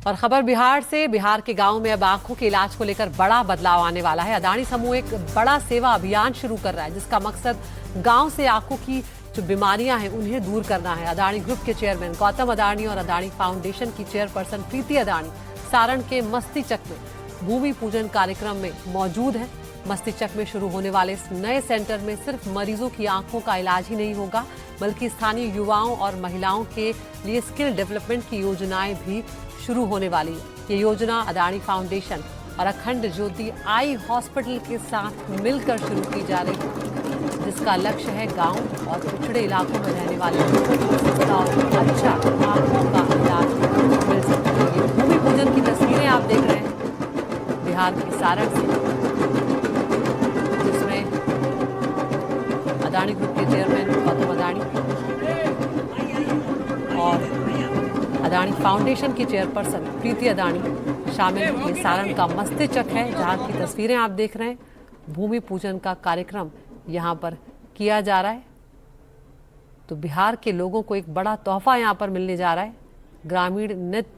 और खबर बिहार से। बिहार के गांव में अब आंखों के इलाज को लेकर बड़ा बदलाव आने वाला है। अडानी समूह एक बड़ा सेवा अभियान शुरू कर रहा है, जिसका मकसद गांव से आंखों की जो बीमारियां हैं उन्हें दूर करना है। अडानी ग्रुप के चेयरमैन गौतम अडानी और अडानी फाउंडेशन की चेयरपर्सन प्रीति अडानी सारण के मस्तीचक में भूमि पूजन कार्यक्रम में मौजूद है। मस्तीचक में शुरू होने वाले इस नए सेंटर में सिर्फ मरीजों की आंखों का इलाज ही नहीं होगा, बल्कि स्थानीय युवाओं और महिलाओं के लिए स्किल डेवलपमेंट की योजनाएं भी शुरू होने वाली है। ये योजना अडानी फाउंडेशन और अखंड ज्योति आई हॉस्पिटल के साथ मिलकर शुरू की जा रही है, जिसका लक्ष्य है गांव और पिछड़े इलाकों में रहने वाले लोगों को सस्ता और अच्छा आंखों का इलाज मिल सकता है। ये भूमि पूजन की तस्वीरें आप देख रहे हैं बिहार के सारण से, जिसमें अडानी ग्रुप के चेयरमैन गौतम अडानी और अडानी फाउंडेशन की चेयरपर्सन प्रीति अडानी शामिल। ये सारण का मस्तीचक है, जहां की तस्वीरें आप देख रहे हैं। भूमि पूजन का कार्यक्रम यहां पर किया जा रहा है, तो बिहार के लोगों को एक बड़ा तोहफा यहां पर मिलने जा रहा है। ग्रामीण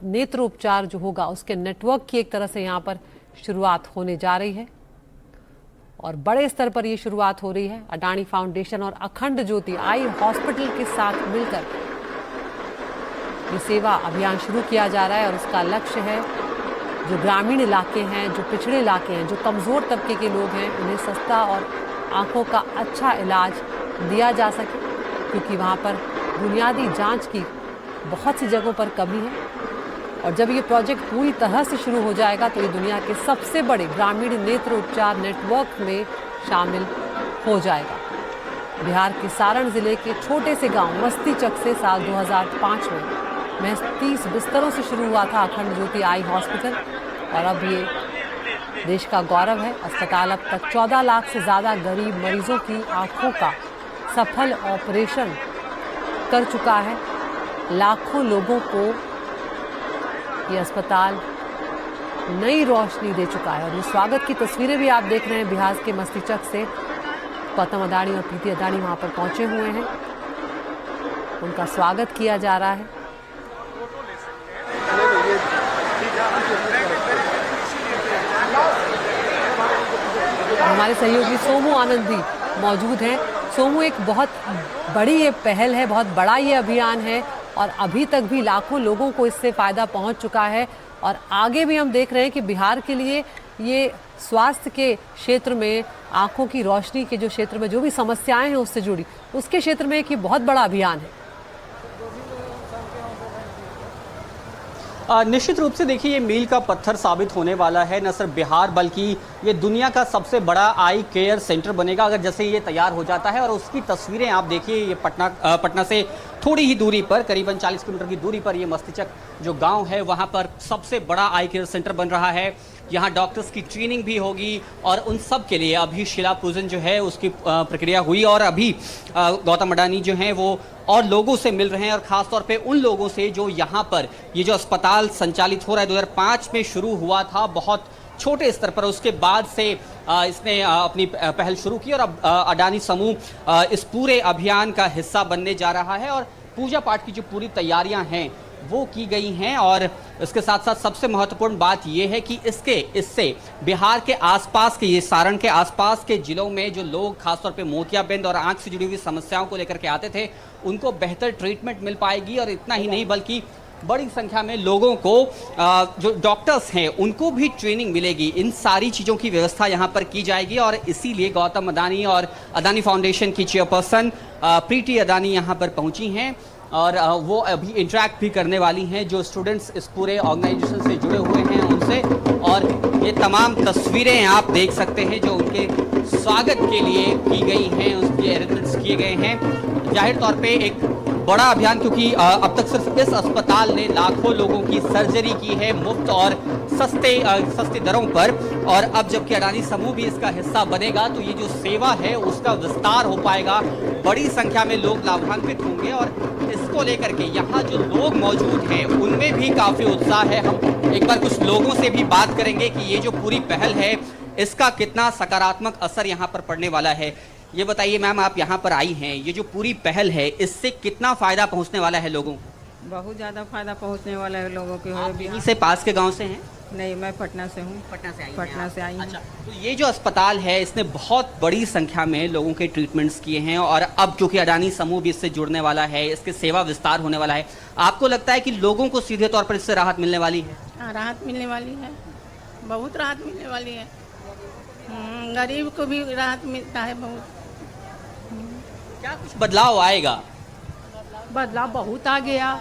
नेत्रोपचार जो होगा उसके नेटवर्क की एक तरह से यहां पर शुरुआत होने जा रही है, और बड़े स्तर पर यह शुरुआत हो रही है। अडानी फाउंडेशन और अखंड ज्योति आई हॉस्पिटल के साथ मिलकर ये सेवा अभियान शुरू किया जा रहा है, और उसका लक्ष्य है जो ग्रामीण इलाके हैं, जो पिछड़े इलाके हैं, जो कमज़ोर तबके के लोग हैं, उन्हें सस्ता और आंखों का अच्छा इलाज दिया जा सके, क्योंकि वहाँ पर बुनियादी जांच की बहुत सी जगहों पर कमी है। और जब ये प्रोजेक्ट पूरी तरह से शुरू हो जाएगा तो ये दुनिया के सबसे बड़े ग्रामीण नेत्र उपचार नेटवर्क में शामिल हो जाएगा। बिहार के सारण जिले के छोटे से गांव मस्तीचक से साल 2005 में महज 30 बिस्तरों से शुरू हुआ था अखंड ज्योति आई हॉस्पिटल, और अब ये देश का गौरव है। अस्पताल अब तक 14 लाख से ज़्यादा गरीब मरीजों की आंखों का सफल ऑपरेशन कर चुका है। लाखों लोगों को ये अस्पताल नई रोशनी दे चुका है। और ये स्वागत की तस्वीरें भी आप देख रहे हैं बिहार के मस्तीचक से। गौतम अडानी और प्रीति अडानी वहाँ पर पहुँचे हुए हैं, उनका स्वागत किया जा रहा है। हमारे सहयोगी सोमू आनंद भी मौजूद हैं। सोमू, एक बहुत बड़ी ये पहल है, बहुत बड़ा ये अभियान है, और अभी तक भी लाखों लोगों को इससे फ़ायदा पहुंच चुका है, और आगे भी हम देख रहे हैं कि बिहार के लिए ये स्वास्थ्य के क्षेत्र में, आंखों की रोशनी के जो क्षेत्र में जो भी समस्याएं हैं उससे जुड़ी, उसके क्षेत्र में एक ये बहुत बड़ा अभियान है। निश्चित रूप से देखिए, ये मील का पत्थर साबित होने वाला है। न सिर्फ बिहार बल्कि ये दुनिया का सबसे बड़ा आई केयर सेंटर बनेगा अगर जैसे ये तैयार हो जाता है। और उसकी तस्वीरें आप देखिए, ये पटना से थोड़ी ही दूरी पर, करीबन 40 किलोमीटर की दूरी पर ये मस्तीचक जो गांव है वहाँ पर सबसे बड़ा आई केयर सेंटर बन रहा है। यहाँ डॉक्टर्स की ट्रेनिंग भी होगी, और उन सब के लिए अभी शिला पूजन जो है उसकी प्रक्रिया हुई, और अभी गौतम अडानी जो हैं वो और लोगों से मिल रहे हैं, और ख़ास तौर पे उन लोगों से जो यहाँ पर ये जो अस्पताल संचालित हो रहा है 2005 में शुरू हुआ था, बहुत छोटे स्तर पर। उसके बाद से इसने अपनी पहल शुरू की, और अब अडानी समूह इस पूरे अभियान का हिस्सा बनने जा रहा है। और पूजा पाठ की जो पूरी तैयारियां हैं वो की गई हैं, और इसके साथ साथ सबसे महत्वपूर्ण बात यह है कि इससे बिहार के आसपास के, ये सारण के आसपास के जिलों में जो लोग खासतौर पे मोतियाबिंद और आंख से जुड़ी हुई समस्याओं को लेकर के आते थे, उनको बेहतर ट्रीटमेंट मिल पाएगी। और इतना ही नहीं, बल्कि बड़ी संख्या में लोगों को, जो डॉक्टर्स हैं उनको भी ट्रेनिंग मिलेगी। इन सारी चीज़ों की व्यवस्था यहाँ पर की जाएगी, और इसीलिए गौतम अडानी और अडानी फाउंडेशन की चेयरपर्सन प्रीति अडानी यहाँ पर पहुँची हैं, और वो अभी इंटरेक्ट भी करने वाली हैं जो स्टूडेंट्स इस पूरे ऑर्गेनाइजेशन से जुड़े हुए हैं उनसे। और ये तमाम तस्वीरें आप देख सकते हैं जो उनके स्वागत के लिए की गई हैं, उसके अरेंजमेंट्स किए गए हैं। जाहिर तौर पे एक बड़ा अभियान, क्योंकि अब तक सिर्फ इस अस्पताल ने लाखों लोगों की सर्जरी की है मुफ्त और सस्ते दरों पर, और अब जबकि अडानी समूह भी इसका हिस्सा बनेगा तो ये जो सेवा है उसका विस्तार हो पाएगा, बड़ी संख्या में लोग लाभान्वित होंगे। और इसको लेकर के यहाँ जो लोग मौजूद हैं उनमें भी काफ़ी उत्साह है। हम एक बार कुछ लोगों से भी बात करेंगे कि ये जो पूरी पहल है इसका कितना सकारात्मक असर यहाँ पर पड़ने वाला है। ये बताइए मैम, आप यहाँ पर आई हैं, ये जो पूरी पहल है इससे कितना फ़ायदा पहुँचने वाला है लोगों को? बहुत ज़्यादा फायदा पहुंचने वाला है लोगों के। आप यहीं से पास के गांव से हैं? नहीं, मैं पटना से हूँ। पटना से आई हैं पटना आप? से आई हूँ। अच्छा, तो ये जो अस्पताल है इसने बहुत बड़ी संख्या में लोगों के ट्रीटमेंट्स किए हैं और अब क्योंकि अडानी समूह भी इससे जुड़ने वाला है, इसके सेवा विस्तार होने वाला है, आपको लगता है कि लोगों को सीधे तौर पर इससे राहत मिलने वाली है? हाँ, राहत मिलने वाली है, बहुत राहत मिलने वाली है। गरीब को भी राहत मिलता है बहुत। क्या कुछ बदलाव आएगा? बदलाव बहुत आ गया।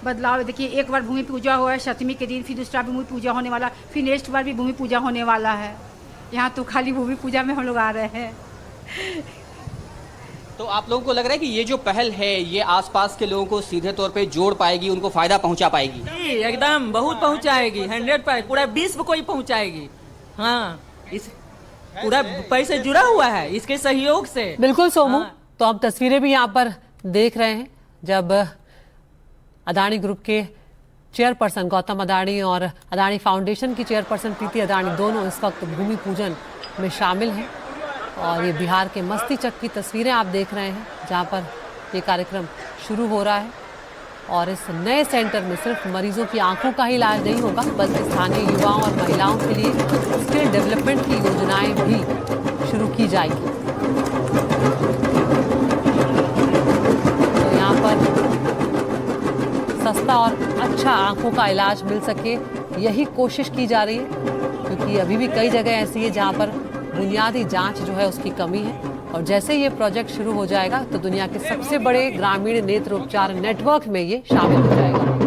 बदलाव देखिए, एक बार भूमि पूजा हुआ है सप्तमी के दिन, फिर दूसरा भूमि पूजा होने वाला, फिर नेक्स्ट बार भी भूमि पूजा होने वाला है। यहाँ तो खाली भूमि पूजा में हम लोग आ रहे हैं। तो आप लोगों को लग रहा है कि ये जो पहल है ये आसपास के लोगों को सीधे तौर पे जोड़ पाएगी, उनको फायदा पहुंचा पाएगी? जी, एकदम बहुत पहुंचाएगी, 100% पूरा विश्व को ही पहुंचाएगी। हाँ, इस पूरा पैसे जुड़ा हुआ है इसके सहयोग से। बिल्कुल सोमू, हाँ। तो हम तस्वीरें भी यहाँ पर देख रहे हैं जब अदानी ग्रुप के चेयरपर्सन गौतम अदानी और अदानी फाउंडेशन की चेयरपर्सन प्रीति अदानी दोनों इस वक्त भूमि पूजन में शामिल हैं। और ये बिहार के मस्तीचक की तस्वीरें आप देख रहे हैं जहाँ पर ये कार्यक्रम शुरू हो रहा है। और इस नए सेंटर में सिर्फ मरीजों की आंखों का ही इलाज नहीं होगा बल्कि स्थानीय युवाओं और महिलाओं के लिए स्किल डेवलपमेंट की योजनाएं भी शुरू की जाएगी। तो यहाँ पर सस्ता और अच्छा आंखों का इलाज मिल सके यही कोशिश की जा रही है, क्योंकि अभी भी कई जगह ऐसी है जहाँ पर बुनियादी जांच जो है उसकी कमी है। और जैसे ये प्रोजेक्ट शुरू हो जाएगा तो दुनिया के सबसे बड़े ग्रामीण नेत्र उपचार नेटवर्क में ये शामिल हो जाएगा।